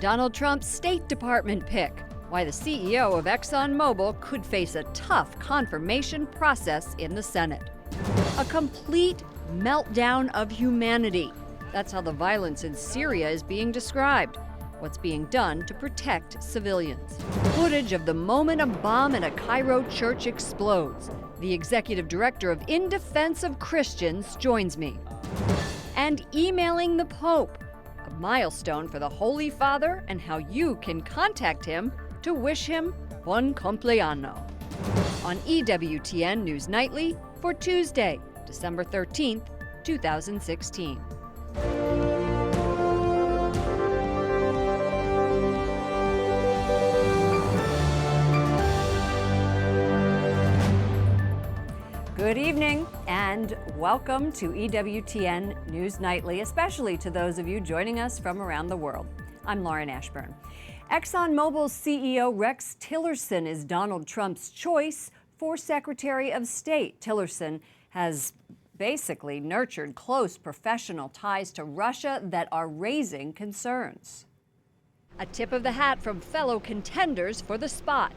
Donald Trump's State Department pick, why the CEO of ExxonMobil could face a tough confirmation process in the Senate. A complete meltdown of humanity. That's how the violence in Syria is being described. What's being done to protect civilians. Footage of the moment a bomb in a Cairo church explodes. The executive director of In Defense of Christians joins me. And emailing the Pope, a milestone for the Holy Father and how you can contact him to wish him bon compleanno. On EWTN News Nightly for Tuesday, December 13th, 2016. Good evening and welcome to EWTN News Nightly, especially to those of you joining us from around the world. I'm Lauren Ashburn. ExxonMobil's CEO Rex Tillerson is Donald Trump's choice for Secretary of State. Tillerson has basically nurtured close professional ties to Russia that are raising concerns. A tip of the hat from fellow contenders for the spot.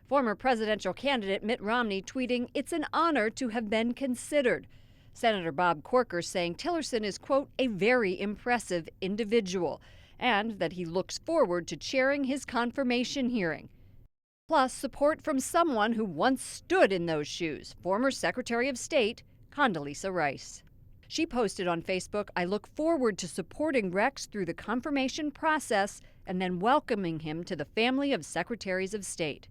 Former presidential candidate Mitt Romney tweeting, "It's an honor to have been considered." Senator Bob Corker saying Tillerson is, quote, "a very impressive individual," and that he looks forward to chairing his confirmation hearing. Plus, support from someone who once stood in those shoes, former Secretary of State Condoleezza Rice. She posted on Facebook, "I look forward to supporting Rex through the confirmation process and then welcoming him to the family of Secretaries of State."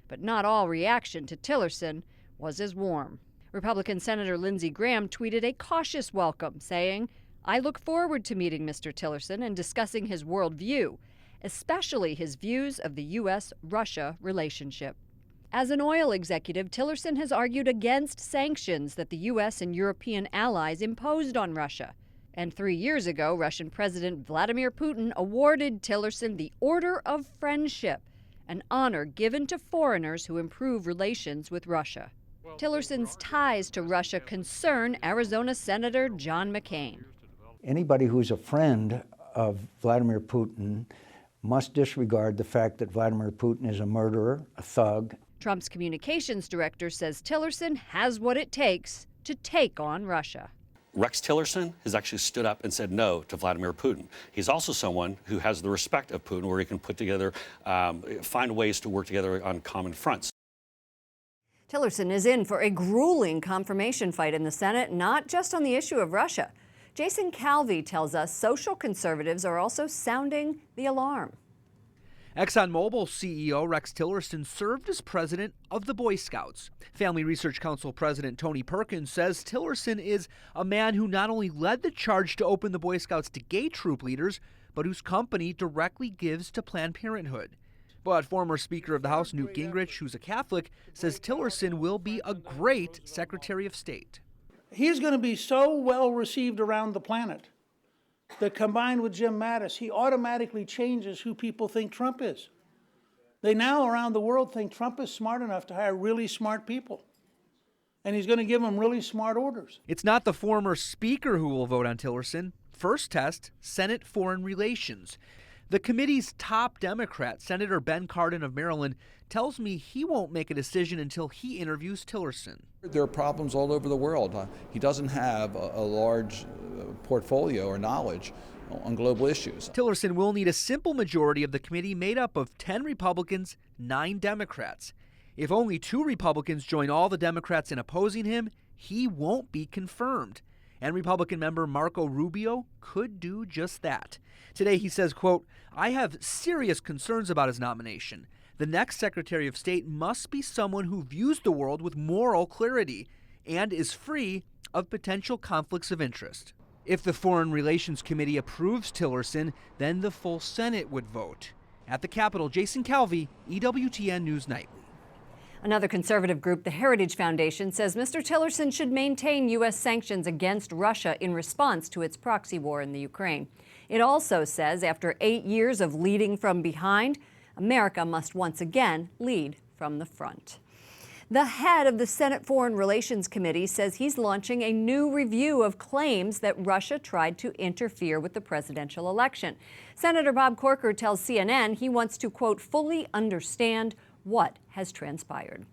But not all reaction to Tillerson was as warm. Republican Senator Lindsey Graham tweeted a cautious welcome, saying, "I look forward to meeting Mr. Tillerson and discussing his worldview, especially his views of the U.S.-Russia relationship." As an oil executive, Tillerson has argued against sanctions that the U.S. and European allies imposed on Russia. And 3 years ago, Russian President Vladimir Putin awarded Tillerson the Order of Friendship, an honor given to foreigners who improve relations with Russia. Tillerson's ties to Russia concern Arizona Senator John McCain. Anybody who's a friend of Vladimir Putin must disregard the fact that Vladimir Putin is a murderer, a thug. Trump's communications director says Tillerson has what it takes to take on Russia. Rex Tillerson has actually stood up and said no to Vladimir Putin. He's also someone who has the respect of Putin, where he can put together, find ways to work together on common fronts. Tillerson is in for a grueling confirmation fight in the Senate, not just on the issue of Russia. Jason Calvi tells us social conservatives are also sounding the alarm. ExxonMobil CEO Rex Tillerson served as president of the Boy Scouts. Family Research Council President Tony Perkins says Tillerson is a man who not only led the charge to open the Boy Scouts to gay troop leaders, but whose company directly gives to Planned Parenthood. But former Speaker of the House Newt Gingrich, who's a Catholic, says Tillerson will be a great Secretary of State. He's going to be so well received around the planet that combined with Jim Mattis, he automatically changes who people think Trump is. They now around the world think Trump is smart enough to hire really smart people. And he's going to give them really smart orders. It's not the former speaker who will vote on Tillerson. First test, Senate Foreign Relations. The committee's top Democrat, Senator Ben Qasim of Maryland, tells me he won't make a decision until he interviews Tillerson. There are problems all over the world. He doesn't have a large portfolio or knowledge on global issues. Tillerson will need a simple majority of the committee made up of 10 Republicans, 9 Democrats. If only 2 Republicans join all the Democrats in opposing him, he won't be confirmed. And Republican member Marco Rubio could do just that. Today he says, quote, "I have serious concerns about his nomination. The next Secretary of State must be someone who views the world with moral clarity and is free of potential conflicts of interest." If the Foreign Relations Committee approves Tillerson, then the full Senate would vote. At the Capitol, Jason Calvi, EWTN News Nightly. Another conservative group, the Heritage Foundation, says Mr. Tillerson should maintain U.S. sanctions against Russia in response to its proxy war in the Ukraine. It also says after 8 years of leading from behind, America must once again lead from the front. The head of the Senate Foreign Relations Committee says he's launching a new review of claims that Russia tried to interfere with the presidential election. Senator Bob Corker tells CNN he wants to, quote, fully understand what has transpired.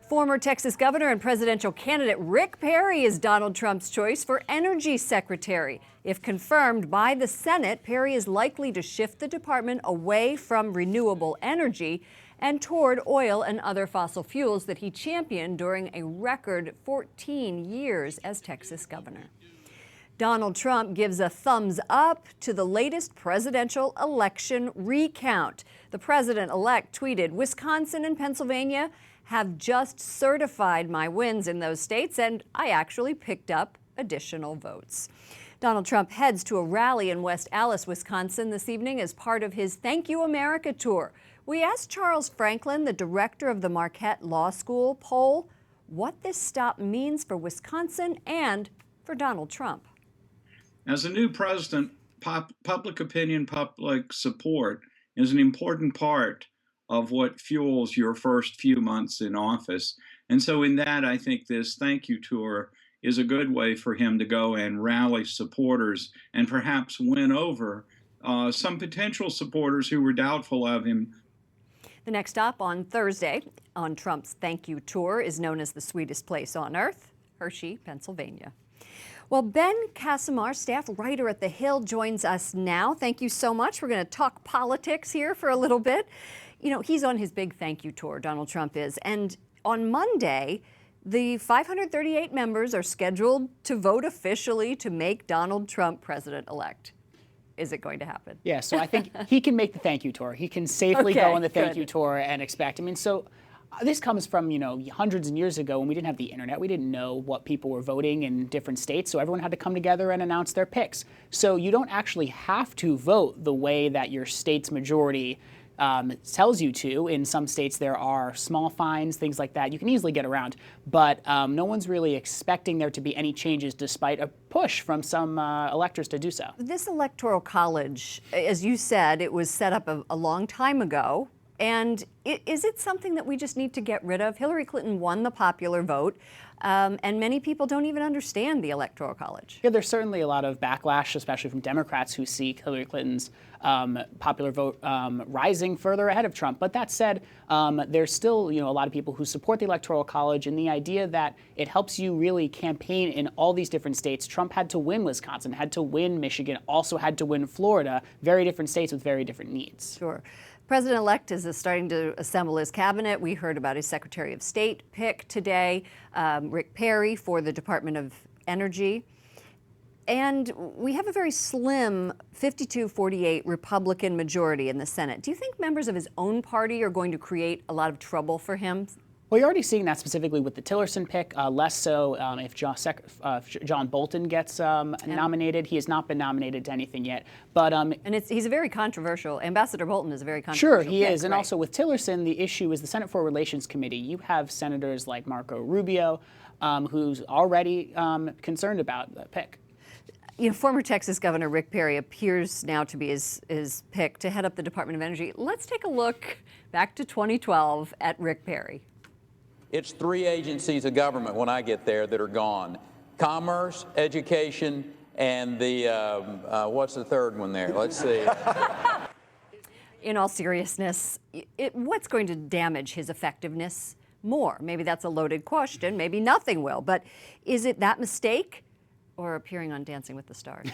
Former Texas governor and presidential candidate Rick Perry is Donald Trump's choice for energy secretary. If confirmed by the Senate, Perry is likely to shift the department away from renewable energy and toward oil and other fossil fuels that he championed during a record 14 years as Texas governor. Donald Trump gives a thumbs up to the latest presidential election recount. The president-elect tweeted, "Wisconsin and Pennsylvania have just certified my wins in those states, and I actually picked up additional votes." Donald Trump heads to a rally in West Allis, Wisconsin this evening as part of his Thank You America tour. We asked Charles Franklin, the director of the Marquette Law School poll, what this stop means for Wisconsin and for Donald Trump. As a new president, public opinion, public support is an important part of what fuels your first few months in office. And so in that, I think this thank you tour is a good way for him to go and rally supporters and perhaps win over some potential supporters who were doubtful of him. The next stop on Thursday on Trump's thank you tour is known as the sweetest place on earth, Hershey, Pennsylvania. Well, Ben Qasim, our staff writer at The Hill, joins us now. Thank you so much. We're going to talk politics here for a little bit. You know, he's on his big thank you tour, Donald Trump is. And on Monday, the 538 members are scheduled to vote officially to make Donald Trump president-elect. Is it going to happen? Yeah, so I think he can make the thank you tour. He can safely go on the thank you tour and expect. I mean, so this comes from, hundreds of years ago when we didn't have the internet. We didn't know what people were voting in different states, so everyone had to come together and announce their picks. So you don't actually have to vote the way that your state's majority tells you to. In some states, there are small fines, things like that. You can easily get around, but no one's really expecting there to be any changes despite a push from some electors to do so. This electoral college, as you said, it was set up a long time ago. And is it something that we just need to get rid of? Hillary Clinton won the popular vote, and many people don't even understand the Electoral College. Yeah, there's certainly a lot of backlash, especially from Democrats who see Hillary Clinton's popular vote rising further ahead of Trump. But that said, there's still a lot of people who support the Electoral College and the idea that it helps you really campaign in all these different states. Trump had to win Wisconsin, had to win Michigan, also had to win Florida, very different states with very different needs. Sure. President-elect is starting to assemble his cabinet. We heard about his Secretary of State pick today, Rick Perry for the Department of Energy. And we have a very slim 52-48 Republican majority in the Senate. Do you think members of his own party are going to create a lot of trouble for him? Well, you're already seeing that specifically with the Tillerson pick, less so if John Bolton gets nominated. He has not been nominated to anything yet. But he's a very controversial, Ambassador Bolton is a very controversial Sure, he pick, is. And also with Tillerson, the issue is the Senate Foreign Relations Committee. You have senators like Marco Rubio, who's already concerned about the pick. Former Texas Governor Rick Perry appears now to be his pick to head up the Department of Energy. Let's take a look back to 2012 at Rick Perry. It's 3 agencies of government when I get there that are gone. Commerce, education, and the, what's the third one there? Let's see. In all seriousness, what's going to damage his effectiveness more? Maybe that's a loaded question, maybe nothing will, but is it that mistake or appearing on Dancing with the Stars?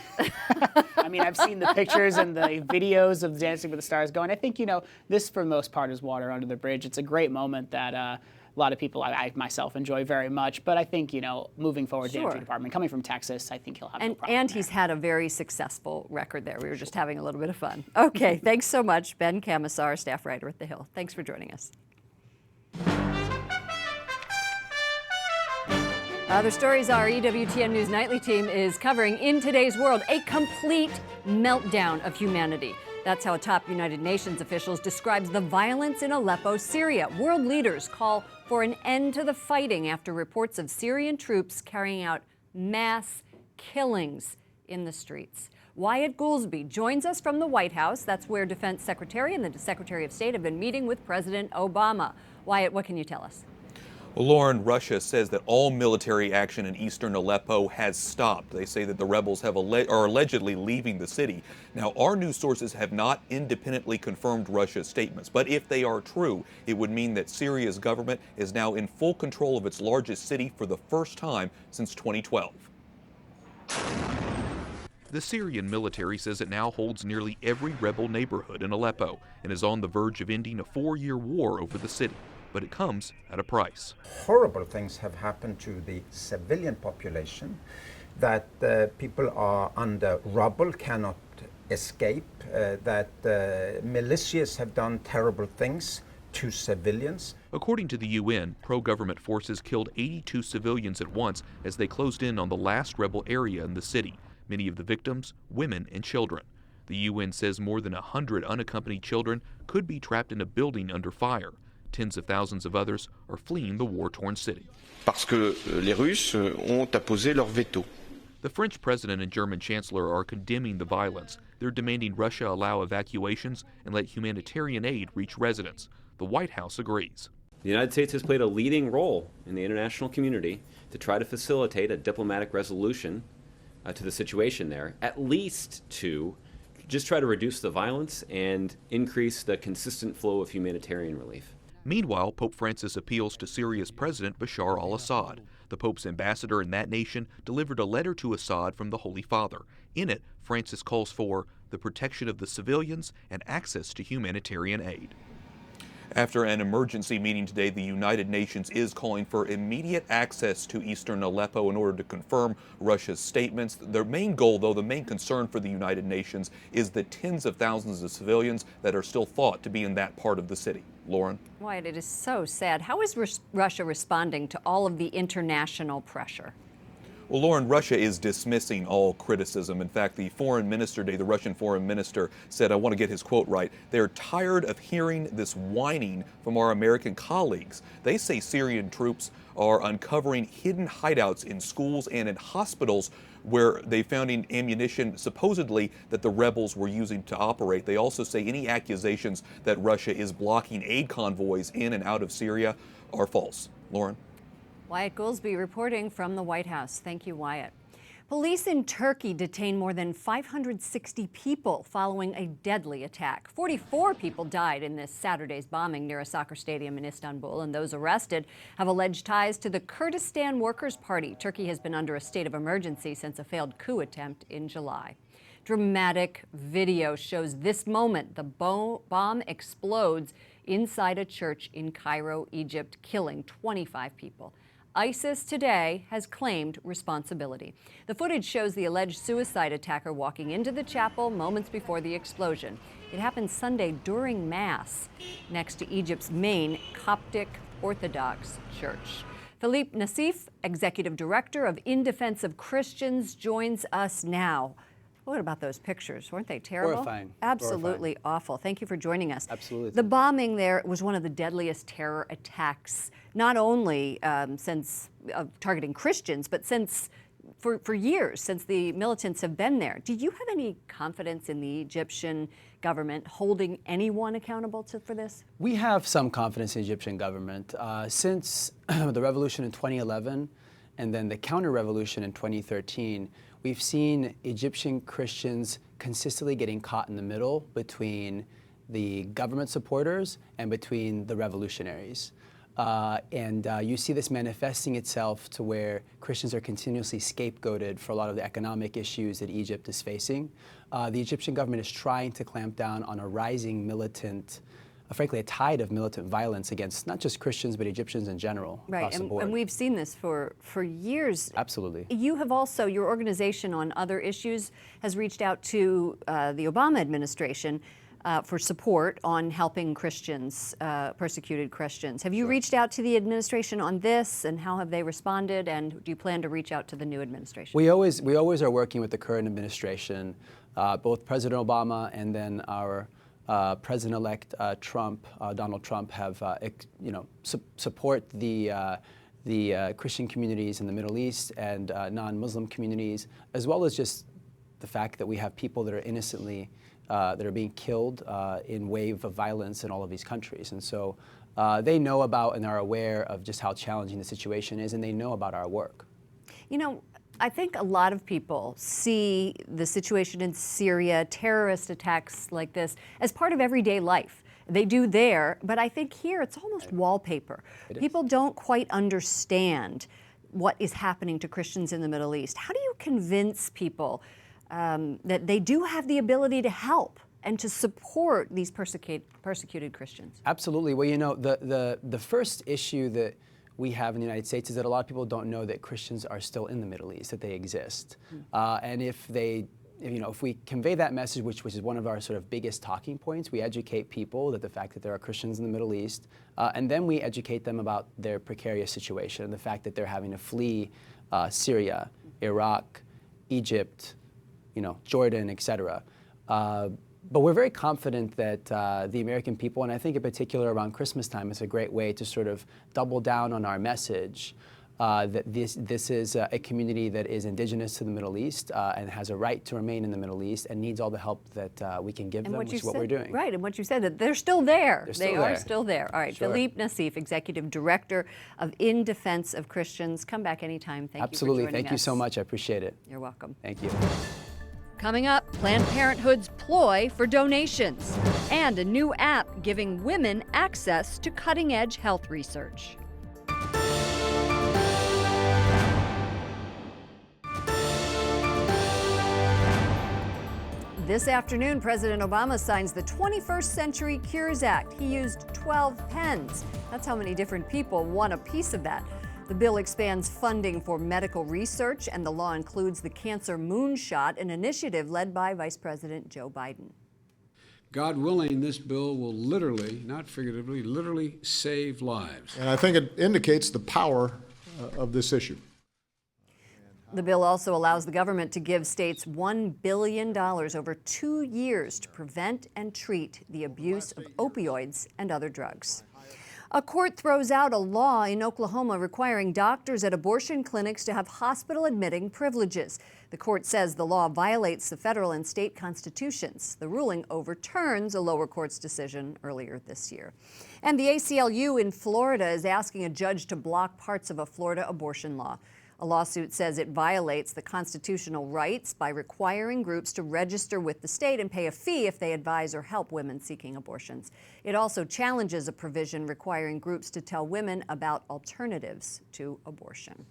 I mean, I've seen the pictures and the videos of Dancing with the Stars going. I think, this for the most part is water under the bridge. It's a great moment that a lot of people, I myself, enjoy very much. But I think, moving forward, the Energy Department, coming from Texas, I think he'll have no problem. And he's had a very successful record there. We were just having a little bit of fun. Okay, thanks so much, Ben Qasim, staff writer at The Hill. Thanks for joining us. Other stories our EWTN News Nightly team is covering in today's world, a complete meltdown of humanity. That's how a top United Nations officials describes the violence in Aleppo, Syria. World leaders call for an end to the fighting after reports of Syrian troops carrying out mass killings in the streets. Wyatt Goolsbee joins us from the White House. That's where Defense Secretary and the Secretary of State have been meeting with President Obama. Wyatt, what can you tell us? Well, Lauren, Russia says that all military action in eastern Aleppo has stopped. They say that the rebels are allegedly leaving the city. Now, our news sources have not independently confirmed Russia's statements, but if they are true, it would mean that Syria's government is now in full control of its largest city for the first time since 2012. The Syrian military says it now holds nearly every rebel neighborhood in Aleppo and is on the verge of ending a 4-year war over the city. But it comes at a price. Horrible things have happened to the civilian population, that people are under rubble, cannot escape, that militias have done terrible things to civilians. According to the UN, pro-government forces killed 82 civilians at once as they closed in on the last rebel area in the city. Many of the victims, women and children. The UN says more than 100 unaccompanied children could be trapped in a building under fire. Tens of thousands of others are fleeing the war-torn city. Parce que les Russes ont apposé leur veto. The French president and German chancellor are condemning the violence. They're demanding Russia allow evacuations and let humanitarian aid reach residents. The White House agrees. The United States has played a leading role in the international community to try to facilitate a diplomatic resolution to the situation there, at least to just try to reduce the violence and increase the consistent flow of humanitarian relief. Meanwhile, Pope Francis appeals to Syria's President Bashar al-Assad. The Pope's ambassador in that nation delivered a letter to Assad from the Holy Father. In it, Francis calls for the protection of the civilians and access to humanitarian aid. After an emergency meeting today, the United Nations is calling for immediate access to eastern Aleppo in order to confirm Russia's statements. Their main goal, though, the main concern for the United Nations is the tens of thousands of civilians that are still thought to be in that part of the city. Lauren? Wyatt, it is so sad. How is Russia responding to all of the international pressure? Well, Lauren, Russia is dismissing all criticism. In fact, the foreign minister today, the Russian foreign minister, said, I want to get his quote right, they're tired of hearing this whining from our American colleagues. They say Syrian troops are uncovering hidden hideouts in schools and in hospitals where they found ammunition supposedly that the rebels were using to operate. They also say any accusations that Russia is blocking aid convoys in and out of Syria are false. Lauren? Wyatt Goolsbee reporting from the White House. Thank you, Wyatt. Police in Turkey detained more than 560 people following a deadly attack. 44 people died in this Saturday's bombing near a soccer stadium in Istanbul, and those arrested have alleged ties to the Kurdistan Workers' Party. Turkey has been under a state of emergency since a failed coup attempt in July. Dramatic video shows this moment. The bomb explodes inside a church in Cairo, Egypt, killing 25 people. ISIS today has claimed responsibility. The footage shows the alleged suicide attacker walking into the chapel moments before the explosion. It happened Sunday during Mass next to Egypt's main Coptic Orthodox church. Philippe Nassif, Executive Director of In Defense of Christians, joins us now. What about those pictures? Weren't they terrible? Horrifying. Absolutely awful. Thank you for joining us. Absolutely. The bombing there was one of the deadliest terror attacks, not only since targeting Christians, but for years, since the militants have been there. Do you have any confidence in the Egyptian government holding anyone accountable for this? We have some confidence in the Egyptian government. Since the revolution in 2011 and then the counter-revolution in 2013, we've seen Egyptian Christians consistently getting caught in the middle between the government supporters and between the revolutionaries. You see this manifesting itself to where Christians are continuously scapegoated for a lot of the economic issues that Egypt is facing. The Egyptian government is trying to clamp down on a rising militant, frankly, a tide of militant violence against not just Christians, but Egyptians in general, across the board. And we've seen this for years. Absolutely. You have also, your organization on other issues has reached out to the Obama administration for support on helping Christians, persecuted Christians. Have you reached out to the administration on this, and how have they responded, and do you plan to reach out to the new administration? We always are working with the current administration, both President Obama and then our President-elect Donald Trump have, support the Christian communities in the Middle East and non-Muslim communities, as well as just the fact that we have people that are innocently that are being killed in wave of violence in all of these countries. And so they know about and are aware of just how challenging the situation is, and they know about our work. You know, I think a lot of people see the situation in Syria, terrorist attacks like this, as part of everyday life. They do there, but I think here it's almost wallpaper. People don't quite understand what is happening to Christians in the Middle East. How do you convince people that they do have the ability to help and to support these persecuted Christians? Absolutely. Well, you know, the first issue that we have in the United States is that a lot of people don't know that Christians are still in the Middle East, that they exist. And if we convey that message, which is one of our sort of biggest talking points, we educate people that the fact that there are Christians in the Middle East, and then we educate them about their precarious situation and the fact that they're having to flee Syria, Iraq, Egypt, Jordan, etc. But we're very confident that the American people, and I think in particular around Christmas time, is a great way to sort of double down on our message that this is a community that is indigenous to the Middle East and has a right to remain in the Middle East and needs all the help that we can give them, which is what we're doing. Right, and what you said, that they're still there. They are still there. All right, Sure. Philippe Nassif, Executive Director of In Defense of Christians. Come back anytime. Thank Absolutely. you for joining Thank you us. so much. I appreciate it. You're welcome. Thank you. Coming up, Planned Parenthood's ploy for donations and a new app giving women access to cutting-edge health research. This afternoon, President Obama signs the 21st Century Cures Act. He used 12 pens. That's how many different people want a piece of that. The bill expands funding for medical research, and the law includes the Cancer Moonshot, an initiative led by Vice President Joe Biden. God willing, this bill will literally, not figuratively, literally save lives. And I think it indicates the power of this issue. The bill also allows the government to give states $1 billion over 2 years to prevent and treat the abuse of opioids and other drugs. A court throws out a law in Oklahoma requiring doctors at abortion clinics to have hospital admitting privileges. The court says the law violates the federal and state constitutions. The ruling overturns a lower court's decision earlier this year. And the ACLU in Florida is asking a judge to block parts of a Florida abortion law. A lawsuit says it violates the constitutional rights by requiring groups to register with the state and pay a fee if they advise or help women seeking abortions. It also challenges a provision requiring groups to tell women about alternatives to abortion.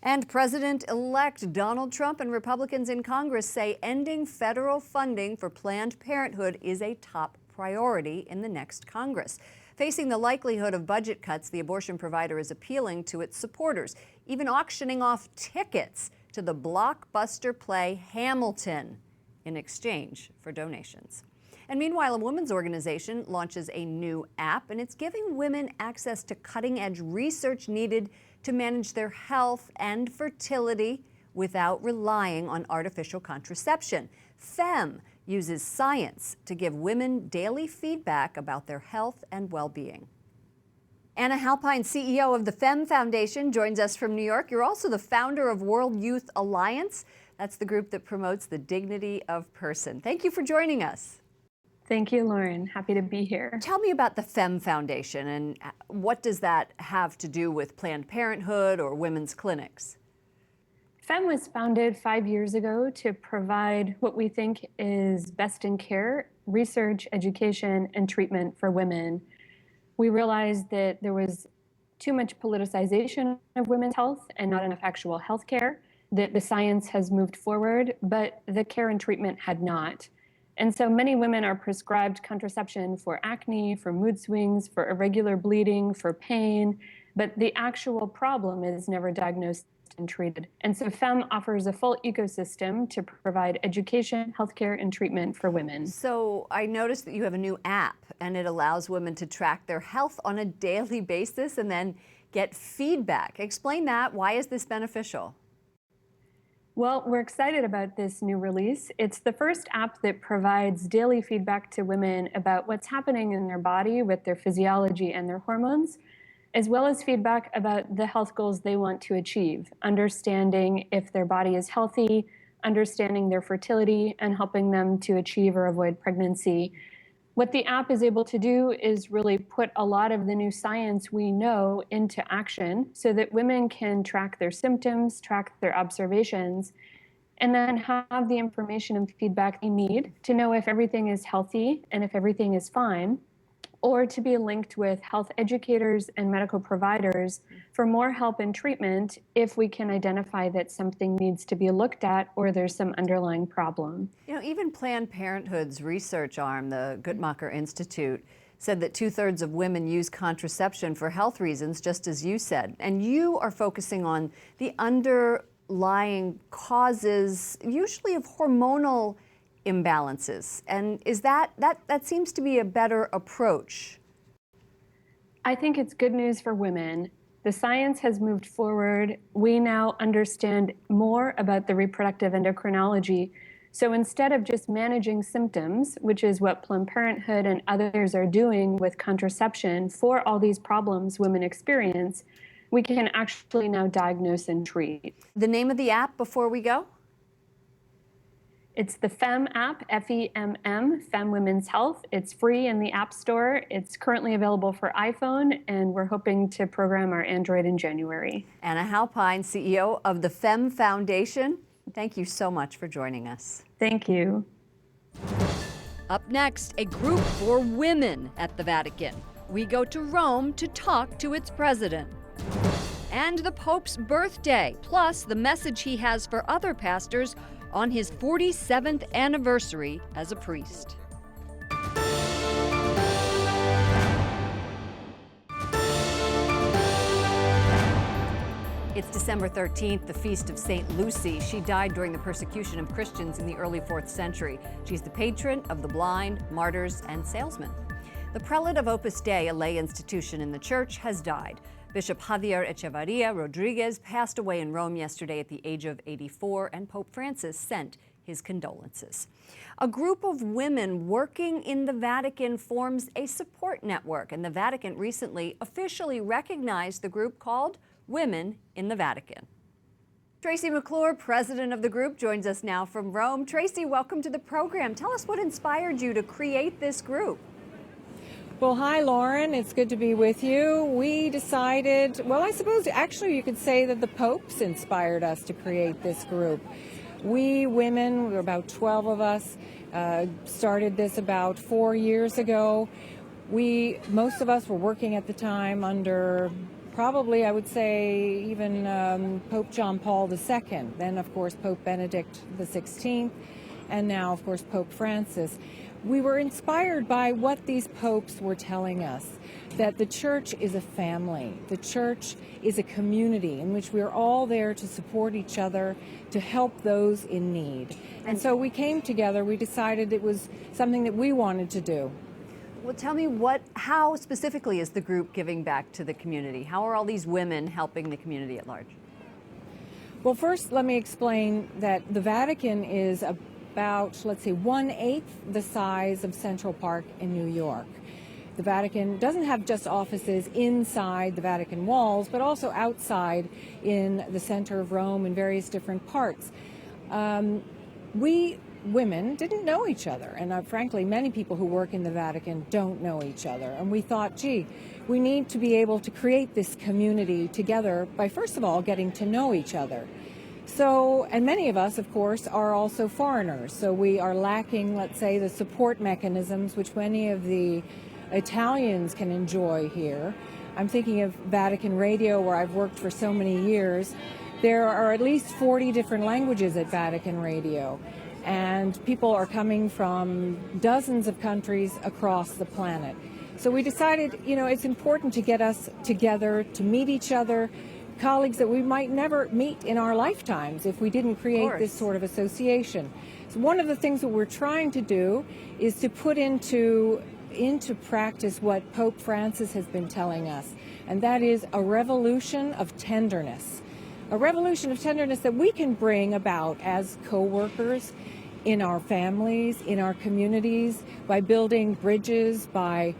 And President-elect Donald Trump and Republicans in Congress say ending federal funding for Planned Parenthood is a top priority in the next Congress. Facing the likelihood of budget cuts, the abortion provider is appealing to its supporters, even auctioning off tickets to the blockbuster play Hamilton in exchange for donations. And meanwhile, a women's organization launches a new app, and it's giving women access to cutting-edge research needed to manage their health and fertility without relying on artificial contraception. FEM uses science to give women daily feedback about their health and well-being. Anna Halpine, CEO of the FEM Foundation, joins us from New York. You're also the founder of World Youth Alliance. That's the group that promotes the dignity of person. Thank you for joining us. Thank you, Lauren. Happy to be here. Tell me about the FEM Foundation and what does that have to do with Planned Parenthood or women's clinics? FEM was founded 5 years ago to provide what we think is best in care, research, education, and treatment for women. We realized that there was too much politicization of women's health and not enough actual health care, that the science has moved forward, but the care and treatment had not. And so many women are prescribed contraception for acne, for mood swings, for irregular bleeding, for pain, but the actual problem is never diagnosed and treated. And so FEM offers a full ecosystem to provide education, healthcare, and treatment for women. So I noticed that you have a new app, and it allows women to track their health on a daily basis and then get feedback. Explain that. Why is this beneficial? Well, we're excited about this new release. It's the first app that provides daily feedback to women about what's happening in their body with their physiology and their hormones, as well as feedback about the health goals they want to achieve, understanding if their body is healthy, understanding their fertility, and helping them to achieve or avoid pregnancy. What the app is able to do is really put a lot of the new science we know into action so that women can track their symptoms, track their observations, and then have the information and feedback they need to know if everything is healthy and if everything is fine, or to be linked with health educators and medical providers for more help and treatment if we can identify that something needs to be looked at or there's some underlying problem. You know, even Planned Parenthood's research arm, the Guttmacher Institute, said that 2/3 of women use contraception for health reasons, just as you said. And you are focusing on the underlying causes, usually of hormonal imbalances. And is that seems to be a better approach? I think it's good news for women. The science has moved forward. We now understand more about the reproductive endocrinology. So instead of just managing symptoms, which is what Planned Parenthood and others are doing with contraception for all these problems women experience, we can actually now diagnose and treat. The name of the app before we go? It's the FEMM app, F-E-M-M, FEMM Women's Health. It's free in the App Store. It's currently available for iPhone, and we're hoping to program our Android in January. Anna Halpine, CEO of the FEMM Foundation. Thank you so much for joining us. Thank you. Up next, a group for women at the Vatican. We go to Rome to talk to its president. And the Pope's birthday, plus the message he has for other pastors on his 47th anniversary as a priest. It's December 13th, the feast of St. Lucy. She died during the persecution of Christians in the early 4th century. She's the patron of the blind, martyrs, and salesmen. The prelate of Opus Dei, a lay institution in the church, has died. Bishop Javier Echevarria Rodriguez passed away in Rome yesterday at the age of 84, and Pope Francis sent his condolences. A group of women working in the Vatican forms a support network, and the Vatican recently officially recognized the group called Women in the Vatican. Tracy McClure, president of the group, joins us now from Rome. Tracy, welcome to the program. Tell us what inspired you to create this group. Well, hi, Lauren. It's good to be with you. We decided, well, I suppose actually you could say that the popes inspired us to create this group. We women, there were about 12 of us, started this about 4 years ago. Most of us were working at the time under probably, I would say, even Pope John Paul II, then, of course, Pope Benedict XVI, and now, of course, Pope Francis. We were inspired by what these popes were telling us, that the church is a family. The church is a community in which we are all there to support each other, to help those in need. And so we came together, we decided it was something that we wanted to do. Well, tell me how specifically is the group giving back to the community? How are all these women helping the community at large? Well, first, let me explain that the Vatican is about, let's say, 1/8 the size of Central Park in New York. The Vatican doesn't have just offices inside the Vatican walls, but also outside in the center of Rome in various different parts. We women didn't know each other, and frankly, many people who work in the Vatican don't know each other. And we thought, gee, we need to be able to create this community together by, first of all, getting to know each other. So, and many of us, of course, are also foreigners, so we are lacking, let's say, the support mechanisms which many of the Italians can enjoy here. I'm thinking of Vatican Radio, where I've worked for so many years. There are at least 40 different languages at Vatican Radio, and people are coming from dozens of countries across the planet. So we decided, it's important to get us together, to meet each other, colleagues that we might never meet in our lifetimes if we didn't create this sort of association. So one of the things that we're trying to do is to put into practice what Pope Francis has been telling us, and that is a revolution of tenderness. A revolution of tenderness that we can bring about as co-workers in our families, in our communities, by building bridges, by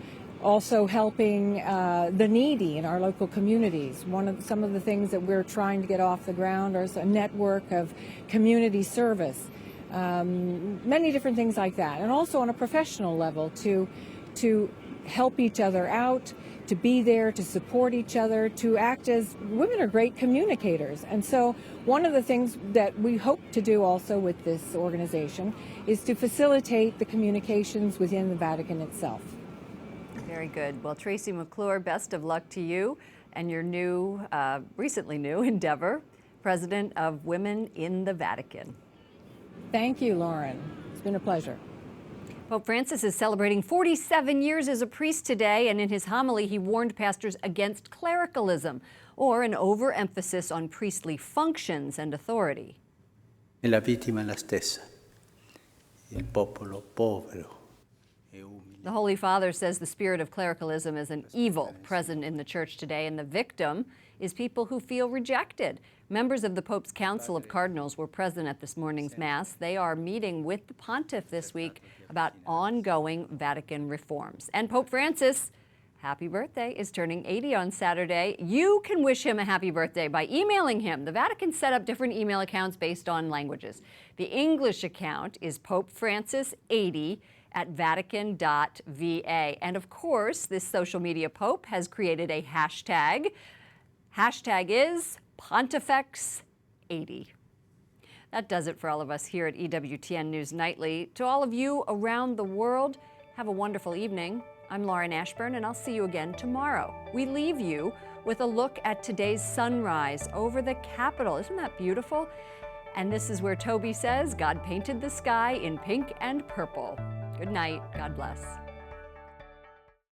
Also helping the needy in our local communities. Some of the things that we're trying to get off the ground is a network of community service. Many different things like that. And also on a professional level to help each other out, to be there, to support each other, to act as women are great communicators. And so one of the things that we hope to do also with this organization is to facilitate the communications within the Vatican itself. Very good. Well, Tracy McClure, best of luck to you and your new, recently new endeavor, President of Women in the Vatican. Thank you, Lauren. It's been a pleasure. Pope Francis is celebrating 47 years as a priest today, and in his homily he warned pastors against clericalism, or an overemphasis on priestly functions and authority. E la vittima è la stessa, il popolo povero. The Holy Father says the spirit of clericalism is an evil present in the church today, and the victim is people who feel rejected. Members of the Pope's Council of Cardinals were present at this morning's Mass. They are meeting with the Pontiff this week about ongoing Vatican reforms. And Pope Francis, happy birthday, is turning 80 on Saturday. You can wish him a happy birthday by emailing him. The Vatican set up different email accounts based on languages. The English account is Pope Francis 80 at Vatican.va. And of course, this social media pope has created a hashtag. Hashtag is Pontifex80. That does it for all of us here at EWTN News Nightly. To all of you around the world, have a wonderful evening. I'm Lauren Ashburn, and I'll see you again tomorrow. We leave you with a look at today's sunrise over the Capitol. Isn't that beautiful? And this is where Toby says, God painted the sky in pink and purple. Good night. God bless.